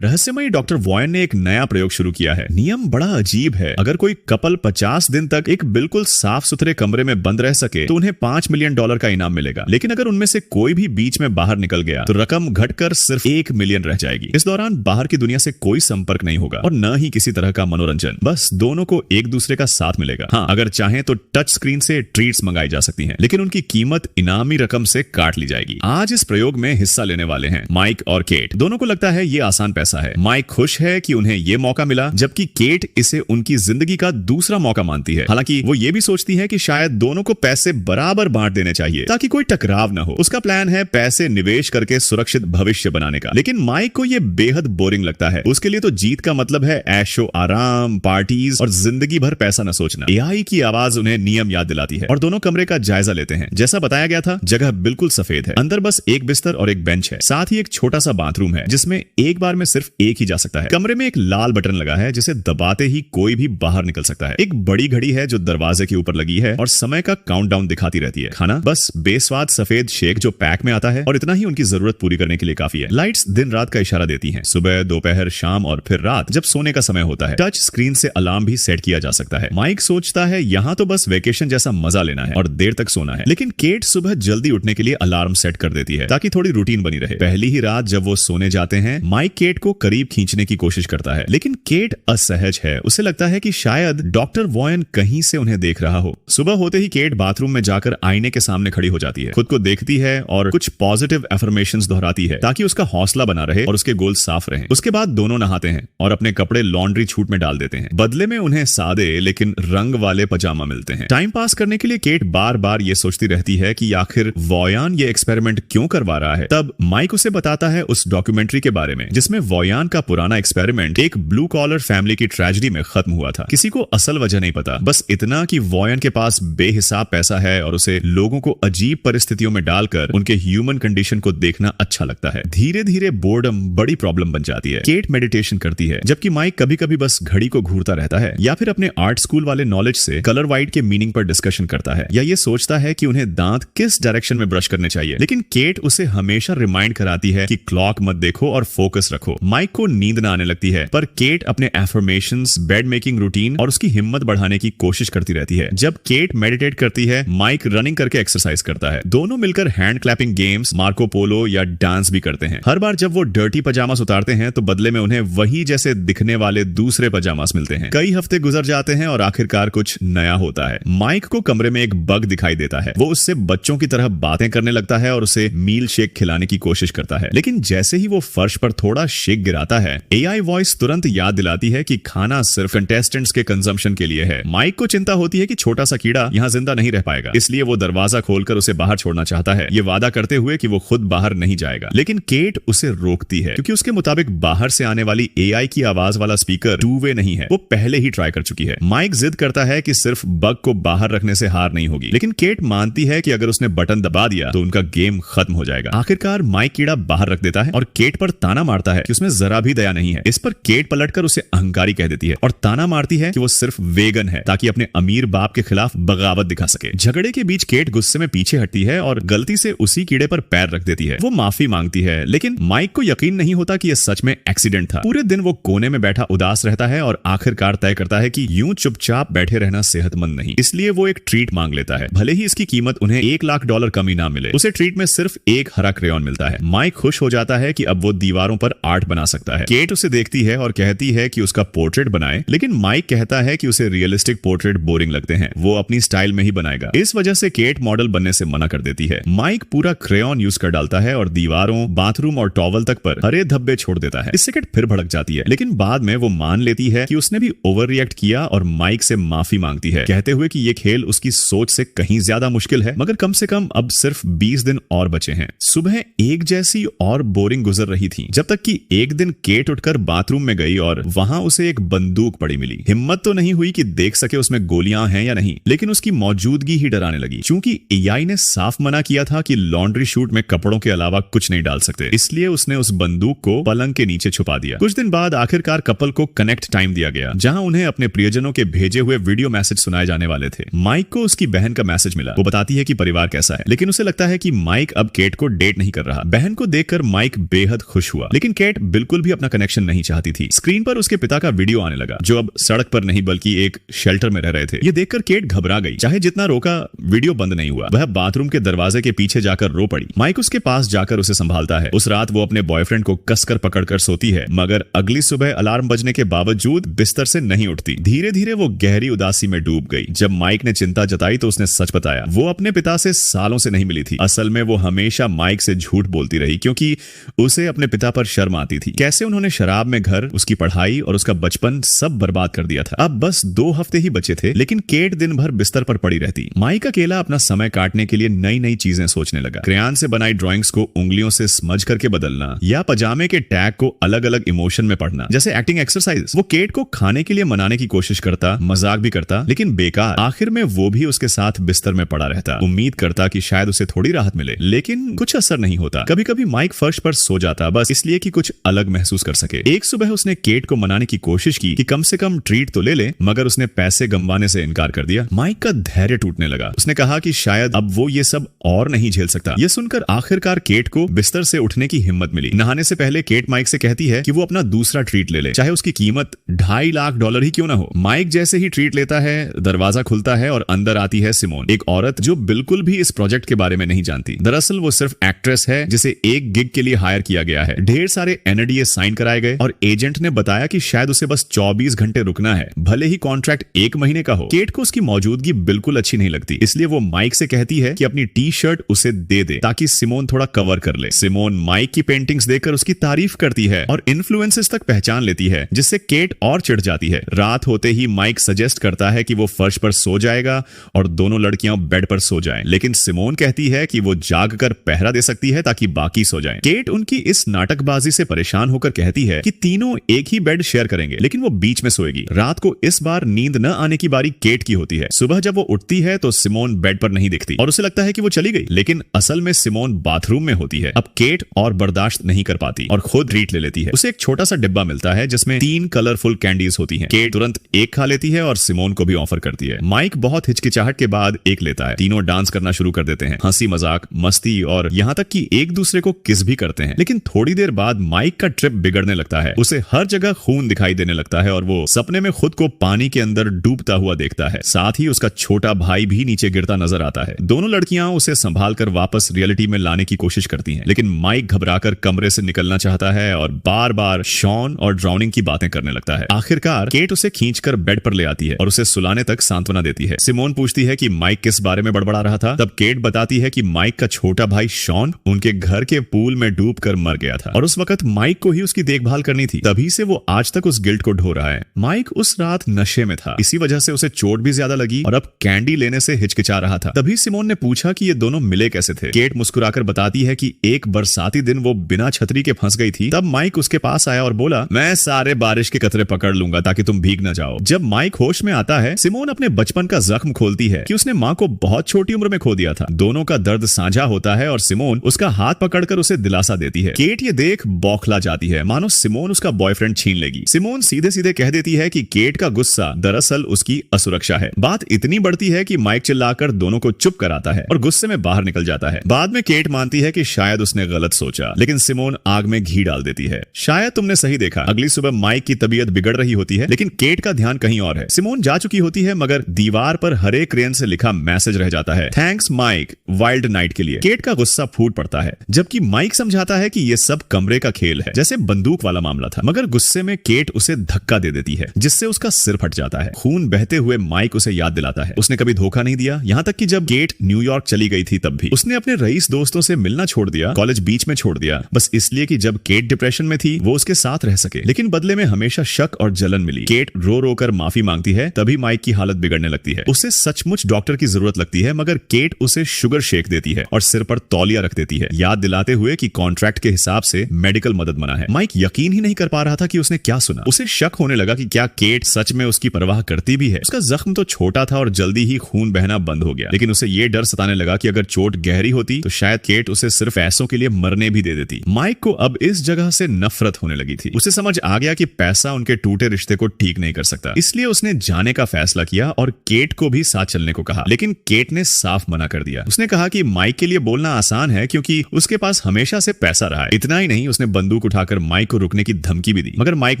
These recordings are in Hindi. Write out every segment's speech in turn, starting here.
रहस्यमयी डॉक्टर वॉयन ने एक नया प्रयोग शुरू किया है। नियम बड़ा अजीब है। अगर कोई कपल 50 दिन तक एक बिल्कुल साफ सुथरे कमरे में बंद रह सके तो उन्हें $5 मिलियन का इनाम मिलेगा। लेकिन अगर उनमें से कोई भी बीच में बाहर निकल गया तो रकम घटकर सिर्फ 1 मिलियन रह जाएगी। इस दौरान बाहर की दुनिया से कोई संपर्क नहीं होगा और न ही किसी तरह का मनोरंजन, बस दोनों को एक दूसरे का साथ मिलेगा। हाँ, अगर चाहें तो टच स्क्रीन से ट्रीट्स मंगाई जा सकती हैं, लेकिन उनकी कीमत इनामी रकम से काट ली जाएगी। आज इस प्रयोग में हिस्सा लेने वाले हैं माइक और केट। दोनों को लगता है ये आसान पैसा है। माइक खुश है कि उन्हें ये मौका मिला, जबकि केट इसे उनकी जिंदगी का दूसरा मौका मानती है। हालांकि वो ये भी सोचती है कि शायद दोनों को पैसे बराबर बांट देने चाहिए ताकि कोई टकराव न हो। उसका प्लान है पैसे निवेश करके सुरक्षित भविष्य बनाने का, लेकिन माइक को ये बेहद बोरिंग लगता है। उसके लिए तो जीत का मतलब है ऐशो आराम, पार्टीज और जिंदगी भर पैसा न सोचना। एआई की आवाज उन्हें नियम याद दिलाती है और दोनों कमरे का जायजा लेते हैं। जैसा बताया गया था, जगह बिल्कुल सफेद है। अंदर बस एक बिस्तर और एक बेंच है, साथ ही एक छोटा सा बाथरूम है जिसमें एक बार में सिर्फ एक ही जा सकता है। कमरे में एक लाल बटन लगा है जिसे दबाते ही कोई भी बाहर निकल सकता है। एक बड़ी घड़ी है जो दरवाजे के ऊपर लगी है और समय का काउंटडाउन दिखाती रहती है। खाना बस बेस्वाद सफेद शेक जो पैक में आता है और इतना ही उनकी जरूरत पूरी करने के लिए काफी है। लाइट्स दिन रात का इशारा देती हैं, सुबह, दोपहर, शाम और फिर रात जब सोने का समय होता है। टच स्क्रीन से अलार्म भी सेट किया जा सकता है। माइक सोचता है यहाँ तो बस वेकेशन जैसा मजा लेना है और देर तक सोना है, लेकिन केट सुबह जल्दी उठने के लिए अलार्म सेट कर देती है ताकि थोड़ी रूटीन बनी रहे। पहली ही रात जब वो सोने जाते हैं, माइक केट को करीब खींचने की कोशिश करता है, लेकिन केट असहज है। उसे लगता है कि शायद डॉक्टर वॉयन कहीं से उन्हें देख रहा हो। सुबह होते ही केट बाथरूम में जाकर आईने के सामने खड़ी हो जाती है, खुद को देखती है और कुछ पॉजिटिव एफर्मेशंस दोहराती है ताकि उसका हौसला बना रहे और उसके गोल साफ रहें। उसके बाद दोनों नहाते हैं और अपने कपड़े लॉन्ड्री छूट में डाल देते हैं। बदले में उन्हें सादे लेकिन रंग वाले पजामा मिलते हैं। टाइम पास करने के लिए केट बार बार ये सोचती रहती है कि आखिर वॉयान ये एक्सपेरिमेंट क्यों करवा रहा है। तब माइक उसे बताता है उस डॉक्यूमेंट्री के बारे में जिसमें वॉयान का पुराना एक्सपेरिमेंट एक ब्लू कॉलर फैमिली की ट्रेजेडी में खत्म हुआ था। किसी को असल वजह नहीं पता, बस इतना कि वॉयन के पास बेहिसाब पैसा है और उसे लोगों को अजीब परिस्थितियों में डालकर उनके ह्यूमन कंडीशन को देखना अच्छा लगता है। धीरे धीरे बोर्डम बड़ी प्रॉब्लम बन जाती है। केट मेडिटेशन करती है जबकि माइक कभी कभी बस घड़ी को घूरता रहता है या फिर अपने आर्ट स्कूल वाले नॉलेज से कलर वाइट के मीनिंग पर डिस्कशन करता है या ये सोचता है कि उन्हें दांत किस डायरेक्शन में ब्रश करने चाहिए। लेकिन केट उसे हमेशा रिमाइंड कराती है कि क्लॉक मत देखो और फोकस रखो। माइक को नींद न आने लगती है, पर केट अपने एफर्मेशंस, बेड मेकिंग रूटीन और उसकी हिम्मत बढ़ाने की कोशिश करती रहती है। जब केट मेडिटेट करती है, माइक रनिंग करके एक्सरसाइज करता है। दोनों मिलकर hand clapping games, Marco Polo या डांस भी करते हैं। हर बार जब वो डर्टी पजामास उतारते हैं तो बदले में उन्हें वही जैसे दिखने वाले दूसरे पजामास मिलते हैं। कई हफ्ते गुजर जाते हैं और आखिरकार कुछ नया होता है। माइक को कमरे में एक बग दिखाई देता है। वो उससे बच्चों की तरह बातें करने लगता है और उसे मील शेक खिलाने की कोशिश करता है, लेकिन जैसे ही वो फर्श पर थोड़ा शेक गिराता है, एआई वॉइस तुरंत याद दिलाती है कि खाना सिर्फ कंटेस्टेंट्स के कंजम्पशन के लिए है। माइक को चिंता होती है कि छोटा सा कीड़ा यहाँ जिंदा नहीं रह पाएगा, इसलिए वो दरवाजा खोलकर उसे बाहर छोड़ना चाहता है, ये वादा करते हुए कि वो खुद बाहर नहीं जाएगा। लेकिन केट उसे रोकती है क्योंकि उसके मुताबिक बाहर से आने वाली एआई की आवाज वाला स्पीकर टू वे नहीं है, वो पहले ही ट्राई कर चुकी है। माइक जिद करता है कि सिर्फ बग को बाहर रखने से हार नहीं होगी, लेकिन केट मानती है कि अगर उसने बटन दबा दिया तो उनका गेम खत्म हो जाएगा। आखिरकार माइक कीड़ा बाहर रख देता है और केट पर ताना मारता है कि उसमें जरा भी दया नहीं है। इस पर केट पलटकर उसे अहंकारी कह देती है और ताना मारती है कि वो सिर्फ वेगन है ताकि अपने अमीर बाप के खिलाफ बगावत दिखा सके। झगड़े के बीच केट गुस्से में पीछे हटती है और गलती से उसी कीड़े पर पैर रख देती है। वो माफी मांगती है, लेकिन माइक को यकीन नहीं होता कि यह सच में एक्सीडेंट था। पूरे दिन वो कोने में बैठा उदास रहता है और आखिरकार तय करता है कि यूं चुपचाप बैठे रहना सेहतमंद नहीं, इसलिए वो एक ट्रीट मांग लेता है। भले ही इसकी कीमत उन्हें $1 लाख कम ही ना मिले, उसे ट्रीट में सिर्फ एक हरा क्रेयॉन मिलता है। माइक खुश हो जाता है कि अब वो दीवारों पर आर्ट बना सकता है। केट उसे देखती है और कहती है कि उसका पोर्ट्रेट बनाए, लेकिन माइक कहता है कि उसे रियलिस्टिक पोर्ट्रेट बोरिंग लगते हैं, वो अपनी स्टाइल में ही बनाएगा। इस वजह से केट मॉडल बनने से मना कर देती है। माइक पूरा क्रेयॉन यूज कर डालता है और दीवारों, बाथरूम और टॉवल तक पर हरे धब्बे छोड़ देता है। इससे केट फिर भड़क जाती है, लेकिन बाद में वो मान लेती है कि उसने भी ओवर रिएक्ट किया और माइक से माफी मांगती है, कहते हुए कि ये खेल उसकी सोच से कहीं ज्यादा मुश्किल है, मगर कम से कम अब सिर्फ 20 दिन और बचे हैं। सुबह एक जैसी और बोरिंग गुजर रही थी जब तक कि एक दिन केट उठकर बाथरूम में गई और वहां उसे एक बंदूक पड़ी मिली। हिम्मत तो नहीं हुई कि देख सके उसमें गोलियां हैं या नहीं, लेकिन उसकी मौजूदगी ही डराने लगी। चूंकि एआई ने साफ मना किया था कि लॉन्ड्री शूट में कपड़ों के अलावा कुछ नहीं डाल सकते, इसलिए उसने उस बंदूक को पलंग के नीचे छुपा दिया। कुछ दिन बाद आखिरकार कपल को कनेक्ट टाइम दिया गया, जहां उन्हें अपने प्रियजनों के भेजे हुए वीडियो मैसेज सुनाए जाने वाले थे। माइक को उसकी बहन का मैसेज मिला। वो बताती है कि परिवार कैसा है, लेकिन उसे लगता है कि माइक अब केट को डेट नहीं कर रहा। बहन को देखकर माइक बेहद खुश हुआ, लेकिन केट बिल्कुल भी अपना कनेक्शन नहीं चाहती थी। स्क्रीन पर उसके पिता का वीडियो आने लगा, जो अब सड़क पर नहीं बल्कि एक शेल्टर में रह रहे थे। ये देखकर केट घबरा गई। चाहे जितना रोका, वीडियो बंद नहीं हुआ। वह बाथरूम के दरवाजे के पीछे जाकर रो पड़ी। माइक उसके पास जाकर उसे संभालता है। उस रात वो अपने बॉयफ्रेंड को कसकर पकड़कर सोती है, मगर अगली सुबह अलार्म बजने के बावजूद बिस्तर से नहीं उठती। धीरे धीरे वो गहरी उदासी में डूब गई। जब माइक ने चिंता जताई तो उसने सच बताया, वो अपने पिता से सालों से नहीं मिली थी। असल में वो हमेशा माइक से झूठ बोलती रही, क्योंकि उसे अपने पिता पर शर्म आती थी। कैसे उन्होंने शराब में घर, उसकी पढ़ाई और उसका बचपन सब बर्बाद कर दिया था। अब बस 2 हफ्ते ही बचे थे, लेकिन केट दिन भर बिस्तर पर पड़ी रहती। माइक अकेला अपना समय काटने के लिए नई नई चीजें सोचने लगा। क्रेयॉन से बनाई ड्राइंग्स को उंगलियों से समझ करके बदलना, या पजामे के टैग को अलग अलग इमोशन में पढ़ना, जैसे एक्टिंग एक्सरसाइज। वो केट को खाने के लिए मनाने की कोशिश करता, मजाक भी करता, लेकिन बेकार। आखिर में वो भी उसके साथ बिस्तर में पड़ा रहता, उम्मीद करता कि शायद उसे थोड़ी राहत मिले, लेकिन कुछ असर नहीं होता। कभी कभी माइक फर्श पर सो जाता, बस इसलिए कि कुछ अलग महसूस कर सके। एक सुबह उसने केट को मनाने की कोशिश की कि कम से कम ट्रीट तो ले ले, मगर उसने पैसे गंवाने से इनकार कर दिया। माइक का धैर्य टूटने लगा। उसने कहा कि शायद अब वो ये सब और नहीं झेल सकता। यह सुनकर आखिरकार केट को बिस्तर से उठने की हिम्मत मिली। नहाने से पहले केट माइक से कहती है कि वो अपना दूसरा ट्रीट ले ले, चाहे उसकी कीमत $2.5 लाख ही क्यों ना हो। माइक जैसे ही ट्रीट लेता है, दरवाजा खुलता है और अंदर आती है सिमोन, एक औरत जो बिल्कुल भी इस प्रोजेक्ट के बारे में नहीं जानती। दरअसल वो सिर्फ एक्ट्रेस है जिसे एक गिग के लिए हायर किया गया है। ढेर सारे NDA साइन कराए गए और एजेंट ने बताया कि शायद उसे बस 24 घंटे रुकना है, भले ही कॉन्ट्रैक्ट 1 महीने का हो। केट को उसकी मौजूदगी बिल्कुल अच्छी नहीं लगती, इसलिए वो माइक से कहती है कि अपनी टी-शर्ट उसे दे दे ताकि सिमोन थोड़ा कवर कर ले। सिमोन माइक की पेंटिंग्स देखकर उसकी तारीफ करती है और इन्फ्लुएंसेस तक पहचान लेती है, जिससे केट और चिढ़ जाती है। रात होते ही माइक सजेस्ट करता है कि वो फर्श पर सो जाएगा और दोनों लड़कियां बेड पर सो जाएं, लेकिन सिमोन कहती है कि वो जाग कर पहरा दे सकती है ताकि बाकी सो जाएं। केट उनकी इस नाटकबाजी से परेशान होकर कहती है कि तीनों एक ही बेड शेयर करेंगे, लेकिन वो बीच में सोएगी। रात को इस बार नींद न आने की बारी केट की होती है। सुबह जब वो उठती है तो सिमोन बेड पर नहीं दिखती और उसे लगता है कि वो चली गई, लेकिन असल में सिमोन बाथरूम में होती है। अब केट और बर्दाश्त नहीं कर पाती और खुद ट्रीट ले लेती है। उसे एक छोटा सा डिब्बा मिलता है जिसमें 3 कलरफुल कैंडीज होती हैं। केट तुरंत एक खा लेती है और सिमोन को भी ऑफर करती है। माइक बहुत हिचकिचाहट के बाद एक लेता है। तीनों डांस करना शुरू कर देते हैं, हंसी मजाक, मस्ती और यहाँ तक कि एक दूसरे को किस भी करते हैं। लेकिन थोड़ी देर बाद माइक का ट्रिप बिगड़ने लगता है। उसे हर जगह खून दिखाई देने लगता है और वो सपने में खुद को पानी के अंदर डूबता हुआ देखता है। साथ ही उसका छोटा भाई भी नीचे गिरता नजर आता है। दोनों लड़कियां उसे संभाल कर वापस रियलिटी में लाने की कोशिश करती हैं, लेकिन माइक घबराकर कमरे से निकलना चाहता है और बार बार शॉन और ड्राउनिंग की बातें करने लगता है। आखिरकार केट उसे खींचकर बेड पर ले आती है और उसे सुलाने तक सांत्वना देती है। सिमोन पूछती है कि माइक किस बारे में बड़बड़ा रहा था। तब केट बताती है कि माइक का छोटा भाई शॉन उनके घर के पूल में डूबकर मर गया था और उस वक्त माइक को ही उसकी देखभाल करनी थी। तभी से वो आज तक उस गिल्ट को ढो रहा है। माइक उस रात नशे में था, इसी वजह से उसे चोट भी ज्यादा लगी और अब कैंडी लेने से हिचकिचा रहा था। तभी सिमोन ने पूछा कि ये दोनों मिले कैसे थे। केट मुस्कुराकर बताती है कि एक बरसाती दिन वो बिना छतरी के फंस गई थी। तब माइक उसके पास आया और बोला, मैं सारे बारिश के कतरे पकड़ लूंगा ताकि तुम भीग न जाओ। जब माइक होश में आता है, सिमोन अपने बचपन का जख्म खोलती है कि उसने माँ को बहुत छोटी उम्र में खो दिया था। दोनों का दर्द साझा होता है और सिमोन उसका हाथ पकड़कर उसे दिलासा देती है। केट ये देख बौखला जाती है, मानो सिमोन उसका बॉयफ्रेंड छीन लेगी। सिमोन सीधे सीधे कह देती है कि केट का गुस्सा दरअसल उसकी असुरक्षा है। बात इतनी बढ़ती है कि माइक चिल्लाकर दोनों को चुप कराता है और गुस्से में बाहर निकल जाता है। बाद में केट मानती है कि शायद उसने गलत सोचा, लेकिन सिमोन आग में घी डाल देती है। शायद तुमने सही देखा, अगली सुबह माइक की तबीयत बिगड़ रही होती है, लेकिन केट का ध्यान कहीं और है। सिमोन जा चुकी होती है, मगर दीवार पर हरे क्रेयन से लिखा मैसेज रह जाता है, थैंक्स माइक वाइल्ड नाइट के लिए। केट का गुस्सा फूट पड़ता है, जबकि माइक समझाता है कि यह सब कमरे का खेल है, जैसे बंदूक वाला मामला था। मगर गुस्से में केट उसे धक्का दे देती है, जिससे उसका सिर फट जाता है। खून बहते हुए माइक उसे याद दिलाता है उसने कभी धोखा नहीं दिया, यहाँ तक कि जब केट न्यूयॉर्क चली गई थी तब भी। उसने अपने रईस दोस्तों से मिलना छोड़ दिया, कॉलेज बीच में छोड़ दिया, बस इसलिए कि जब केट डिप्रेशन में थी वो उसके साथ रह सके। लेकिन बदले में हमेशा शक और जलन मिली। केट रो रो कर माफी मांगती है, तभी माइक की हालत बिगड़ने लगती है। उसे सचमुच डॉक्टर की जरूरत लगती है, मगर केट उसे शुगर शेक देती है और सिर पर तौलिया रख देती है, याद दिलाते हुए कि कॉन्ट्रैक्ट के हिसाब से मेडिकल मदद मना है। माइक यकीन ही नहीं कर पा रहा था कि उसने क्या सुना। उसे शक होने लगा कि क्या केट सच में उसकी परवाह करती भी है। उसका जख्म तो छोटा था और जल्दी ही खून बहना बंद हो गया, लेकिन उसे यह डर सताने लगा कि अगर चोट गहरी होती तो शायद केट उसे सिर्फ पैसों के लिए मरने भी दे देती। माइक को अब इस जगह से नफरत होने लगी थी। उसे समझ आ गया कि पैसा उनके टूटे रिश्ते को ठीक नहीं कर सकता, इसलिए उसने जाने का फैसला किया और केट को भी साथ चलने को कहा। लेकिन केट ने साफ मना कर दिया। उसने कहा कि माइक के लिए बोलना आसान है क्योंकि उसके पास हमेशा से पैसा रहा है। इतना ही नहीं, उसने बंदूक बंदूक उठाकर माइक को रुकने की धमकी भी दी, मगर माइक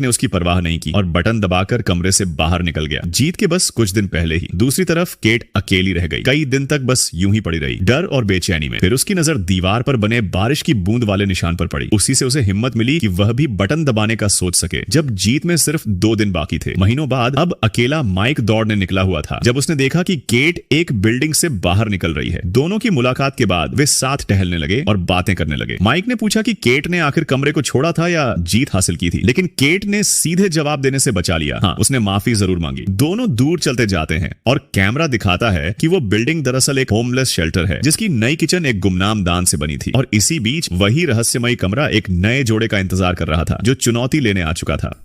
ने उसकी परवाह नहीं की और बटन दबाकर कमरे से बाहर निकल गया। जीत के बस कुछ दिन पहले ही। दूसरी तरफ केट अकेली रह गई, कई दिन तक बस यूं ही पड़ी रही, डर और बेचैनी में। फिर उसकी नजर दीवार पर बने बारिश की बूंद वाले निशान पर पड़ी। उसी से उसे हिम्मत मिली कि वह भी बटन दबाने का सोच सके। जब जीत में सिर्फ 2 दिन बाकी थे, महीनों बाद अब अकेला माइक दौड़ने निकला हुआ था, जब उसने देखा कि केट एक बिल्डिंग से बाहर निकल रही है। दोनों की मुलाकात के बाद वे साथ टहलने लगे और बातें करने लगे। माइक ने पूछा कि केट ने आखिर कमरे को छोड़ा था या जीत हासिल की थी, लेकिन केट ने सीधे जवाब देने से बचा लिया। हाँ, उसने माफी जरूर मांगी। दोनों दूर चलते जाते हैं और कैमरा दिखाता है कि वो बिल्डिंग दरअसल एक होमलेस शेल्टर है, जिसकी नई किचन एक गुमनाम दान से बनी थी। और इसी बीच वही रहस्यमयी कमरा एक नए जोड़े का इंतजार कर रहा था, जो चुनौती लेने आ चुका था।